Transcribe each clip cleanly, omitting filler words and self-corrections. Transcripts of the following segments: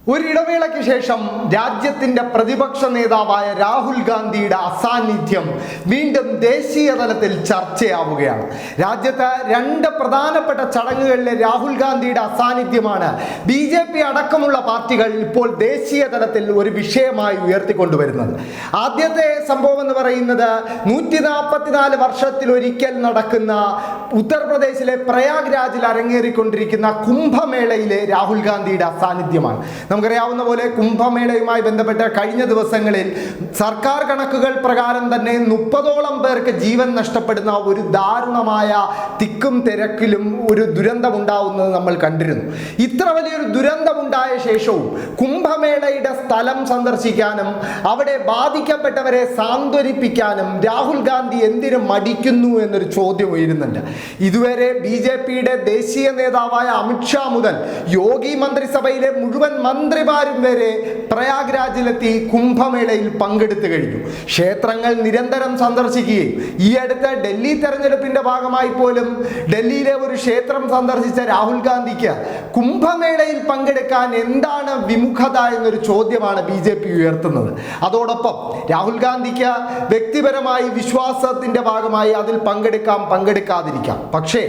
ഒരിടവേളയ്ക്ക് ശേഷം രാജ്യത്തിന്റെ പ്രതിപക്ഷ നേതാവായ രാഹുൽ ഗാന്ധിയുടെ അസാന്നിധ്യം വീണ്ടും ദേശീയ തലത്തിൽ ചർച്ചയാവുകയാണ്. രാജ്യത്ത് രണ്ട് പ്രധാനപ്പെട്ട ചടങ്ങുകളിലെ രാഹുൽ ഗാന്ധിയുടെ അസാന്നിധ്യമാണ് BJP അടക്കമുള്ള പാർട്ടികൾ ഇപ്പോൾ ദേശീയ തലത്തിൽ ഒരു വിഷയമായി ഉയർത്തിക്കൊണ്ടുവരുന്നത്. ആദ്യത്തെ സംഭവം എന്ന് പറയുന്നത് 144 വർഷത്തിലൊരിക്കൽ നടക്കുന്ന ഉത്തർപ്രദേശിലെ പ്രയാഗ്രാജിൽ അരങ്ങേറിക്കൊണ്ടിരിക്കുന്ന കുംഭമേളയിലെ രാഹുൽ ഗാന്ധിയുടെ അസാന്നിധ്യമാണ്. നമുക്കറിയാവുന്ന പോലെ കുംഭമേളയുമായി ബന്ധപ്പെട്ട കഴിഞ്ഞ ദിവസങ്ങളിൽ സർക്കാർ കണക്കുകൾ പ്രകാരം തന്നെ 30ഓളം പേർക്ക് ജീവൻ നഷ്ടപ്പെടുന്ന ഒരു ദാരുണമായ തിക്കും തിരക്കിലും ഒരു ദുരന്തമുണ്ടാവുന്നത് നമ്മൾ കണ്ടിരുന്നു. ഇത്ര വലിയൊരു ദുരന്തമുണ്ടായ ശേഷവും കുംഭമേളയുടെ സ്ഥലം സന്ദർശിക്കാനും അവിടെ ബാധിക്കപ്പെട്ടവരെ സാന്ത്വനിപ്പിക്കാനും രാഹുൽ ഗാന്ധി എന്തിനു മടിക്കുന്നു എന്നൊരു ചോദ്യം ഉയരുന്നുണ്ട്. ഇതുവരെ BJPയുടെ ദേശീയ നേതാവായ അമിത്ഷാ മുതൽ യോഗി മന്ത്രിസഭയിലെ മുഴുവൻ മന്ത്രിമാരും വരെ പ്രയാഗ്രാജിലെത്തി കുംഭമേളയിൽ പങ്കെടുത്തു കഴിഞ്ഞു. ക്ഷേത്രങ്ങൾ നിരന്തരം സന്ദർശിക്കുകയും ഈ അടുത്ത ഡൽഹി തെരഞ്ഞെടുപ്പിന്റെ ഭാഗമായി പോലും ഡൽഹിയിലെ ഒരു ക്ഷേത്രം സന്ദർശിച്ച രാഹുൽ ഗാന്ധിക്ക് കുംഭമേളയിൽ പങ്കെടുക്കാൻ എന്താണ് വിമുഖത എന്നൊരു ചോദ്യമാണ് BJP ഉയർത്തുന്നത്. അതോടൊപ്പം രാഹുൽ ഗാന്ധിക്ക് വ്യക്തിപരമായി വിശ്വാസത്തിന്റെ ഭാഗമായി അതിൽ പങ്കെടുക്കാതിരിക്കാം. പക്ഷേ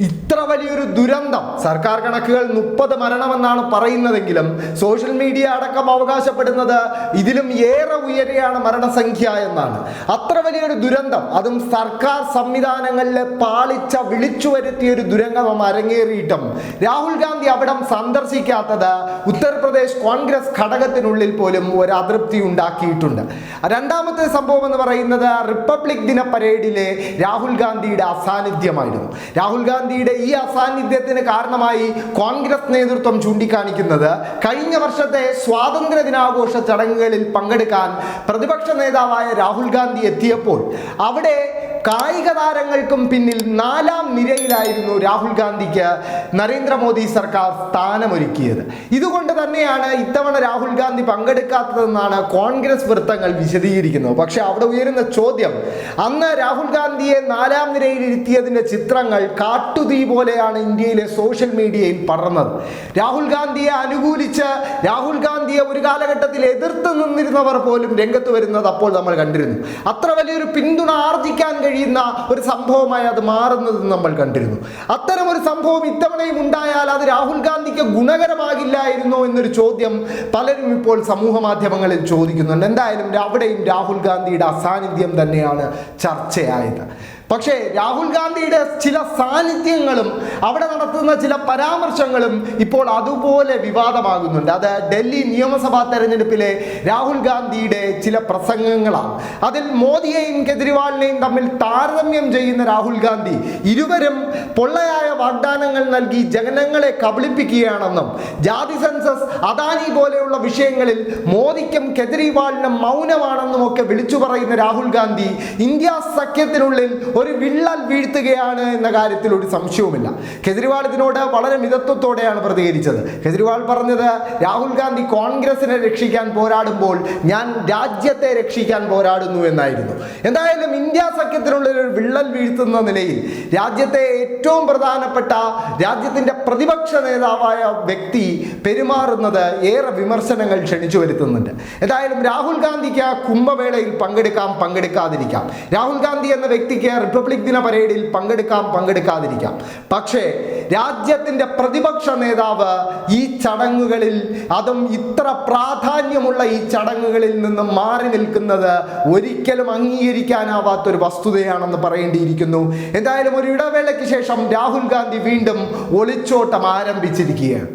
ഇത്ര വലിയൊരു ദുരന്തം, സർക്കാർ കണക്കുകൾ 30 മരണമെന്നാണ് പറയുന്നതെങ്കിലും സോഷ്യൽ മീഡിയ അടക്കം അവകാശപ്പെടുന്നത് ഇതിലും ഏറെ ഉയരെയാണ് മരണസംഖ്യ എന്നാണ്. അത്ര വലിയൊരു ദുരന്തം, അതും സർക്കാർ സംവിധാനങ്ങളിലെ പാളിച്ച വിളിച്ചു വരുത്തിയ ഒരു ദുരന്തം അരങ്ങേറിയിട്ടും രാഹുൽ ഗാന്ധി അവിടം സന്ദർശിക്കാത്തത് ഉത്തർപ്രദേശ് കോൺഗ്രസ് ഘടകത്തിനുള്ളിൽ പോലും ഒരു അതൃപ്തി ഉണ്ടാക്കിയിട്ടുണ്ട്. രണ്ടാമത്തെ സംഭവം എന്ന് പറയുന്നത് റിപ്പബ്ലിക് ദിന പരേഡിലെ രാഹുൽ ഗാന്ധിയുടെ അസാന്നിധ്യമായിരുന്നു. രാഹുൽ ഗാന്ധിയുടെ ഈ അസാന്നിധ്യത്തിന് കാരണമായി കോൺഗ്രസ് നേതൃത്വം ചൂണ്ടിക്കാണിക്കുന്നത് കഴിഞ്ഞ വർഷത്തെ സ്വാതന്ത്ര്യ ദിനാഘോഷ ചടങ്ങുകളിൽ പങ്കെടുക്കാൻ പ്രതിപക്ഷ നേതാവായ രാഹുൽ ഗാന്ധി എത്തിയപ്പോൾ അവിടെ കായിക താരങ്ങൾക്കും പിന്നിൽ 4ാം നിരയിലായിരുന്നു രാഹുൽ ഗാന്ധിക്ക് നരേന്ദ്രമോദി സർക്കാർ സ്ഥാനമൊരുക്കിയത്. ഇതുകൊണ്ട് തന്നെയാണ് ഇത്തവണ രാഹുൽ ഗാന്ധി പങ്കെടുക്കാത്തതെന്നാണ് കോൺഗ്രസ് വൃത്തങ്ങൾ വിശദീകരിക്കുന്നത്. പക്ഷെ അവിടെ ഉയരുന്ന ചോദ്യം, അന്ന് രാഹുൽ ഗാന്ധിയെ 4ാം നിരയിൽ ഇരുത്തിയതിൻ്റെ ചിത്രങ്ങൾ കാട്ടുതീ പോലെയാണ് ഇന്ത്യയിലെ സോഷ്യൽ മീഡിയയിൽ പടർന്നത്. രാഹുൽ ഗാന്ധിയെ അനുകൂലിച്ച് രാഹുൽ ഗാന്ധിയെ ഒരു കാലഘട്ടത്തിൽ എതിർത്ത് നിന്നിരുന്നവർ പോലും രംഗത്ത് വരുന്നത് അപ്പോൾ നമ്മൾ കണ്ടിരുന്നു. അത്ര വലിയൊരു പിന്തുണ ആർജിക്കാൻ കഴിയുന്ന ഒരു സംഭവമായി അത് മാറുന്നത് നമ്മൾ കണ്ടിരുന്നു. അത്തരം ഒരു സംഭവം ഇത്തവണയും ഉണ്ടായാൽ അത് രാഹുൽ ഗാന്ധിക്ക് ഗുണകരമാകില്ലായിരുന്നോ എന്നൊരു ചോദ്യം പലരും ഇപ്പോൾ സമൂഹ മാധ്യമങ്ങളിൽ ചോദിക്കുന്നുണ്ട്. എന്തായാലും അവിടെയും രാഹുൽ ഗാന്ധിയുടെ അസാന്നിധ്യം തന്നെയാണ് ചർച്ചയായത്. പക്ഷേ രാഹുൽ ഗാന്ധിയുടെ ചില സാന്നിധ്യങ്ങളും അവിടെ നടത്തുന്ന ചില പരാമർശങ്ങളും ഇപ്പോൾ അതുപോലെ വിവാദമാകുന്നുണ്ട്. അത് ഡൽഹി നിയമസഭാ തെരഞ്ഞെടുപ്പിലെ രാഹുൽ ഗാന്ധിയുടെ ചില പ്രസംഗങ്ങളാണ്. അതിൽ മോദിയെയും കെജ്രിവാളിനെയും തമ്മിൽ താരതമ്യം ചെയ്യുന്ന രാഹുൽ ഗാന്ധി ഇരുവരും പൊള്ളയായ വാഗ്ദാനങ്ങൾ നൽകി ജനങ്ങളെ കബളിപ്പിക്കുകയാണെന്നും ജാതി സെൻസസ്, അദാനി പോലെയുള്ള വിഷയങ്ങളിൽ മോദിക്കും കെജ്രിവാളിനും മൗനമാണെന്നും ഒക്കെ വിളിച്ചു പറയുന്ന രാഹുൽ ഗാന്ധി ഇന്ത്യ സഖ്യത്തിനുള്ളിൽ ഒരു വിള്ളൽ വീഴ്ത്തുകയാണ് എന്ന കാര്യത്തിൽ ഒരു സംശയവുമില്ല. കെജ്രിവാൾ ഇതിനോട് വളരെ മിതത്വത്തോടെയാണ് പ്രതികരിച്ചത്. കെജ്രിവാൾ പറഞ്ഞത് രാഹുൽ ഗാന്ധി കോൺഗ്രസിനെ രക്ഷിക്കാൻ പോരാടുമ്പോൾ ഞാൻ രാജ്യത്തെ രക്ഷിക്കാൻ പോരാടുന്നു എന്നായിരുന്നു. എന്തായാലും ഇന്ത്യ സഖ്യത്തിനുള്ളിൽ ഒരു വിള്ളൽ വീഴ്ത്തുന്ന നിലയിൽ രാജ്യത്തെ ഏറ്റവും പ്രധാനപ്പെട്ട രാജ്യത്തിൻ്റെ പ്രതിപക്ഷ നേതാവായ വ്യക്തി പെരുമാറുന്നത് ഏറെ വിമർശനങ്ങൾ ക്ഷണിച്ചു വരുത്തുന്നുണ്ട്. എന്തായാലും രാഹുൽ ഗാന്ധിക്ക് കുംഭമേളയിൽ പങ്കെടുക്കാതിരിക്കാം. രാഹുൽ ഗാന്ധി എന്ന വ്യക്തിക്ക് റിപ്പബ്ലിക് ദിന പരേഡിൽ പങ്കെടുക്കാതിരിക്കാം. പക്ഷേ രാജ്യത്തിൻ്റെ പ്രതിപക്ഷ നേതാവ് ഈ ചടങ്ങുകളിൽ, അതും ഇത്ര പ്രാധാന്യമുള്ള ഈ ചടങ്ങുകളിൽ നിന്നും മാറി നിൽക്കുന്നത് ഒരിക്കലും അംഗീകരിക്കാനാവാത്തൊരു വസ്തുതയാണെന്ന് പറയേണ്ടിയിരിക്കുന്നു. എന്തായാലും ഒരു ഇടവേളയ്ക്ക് ശേഷം രാഹുൽ ഗാന്ധി വീണ്ടും ഒളിച്ചോട്ടം ആരംഭിച്ചിരിക്കുകയാണ്.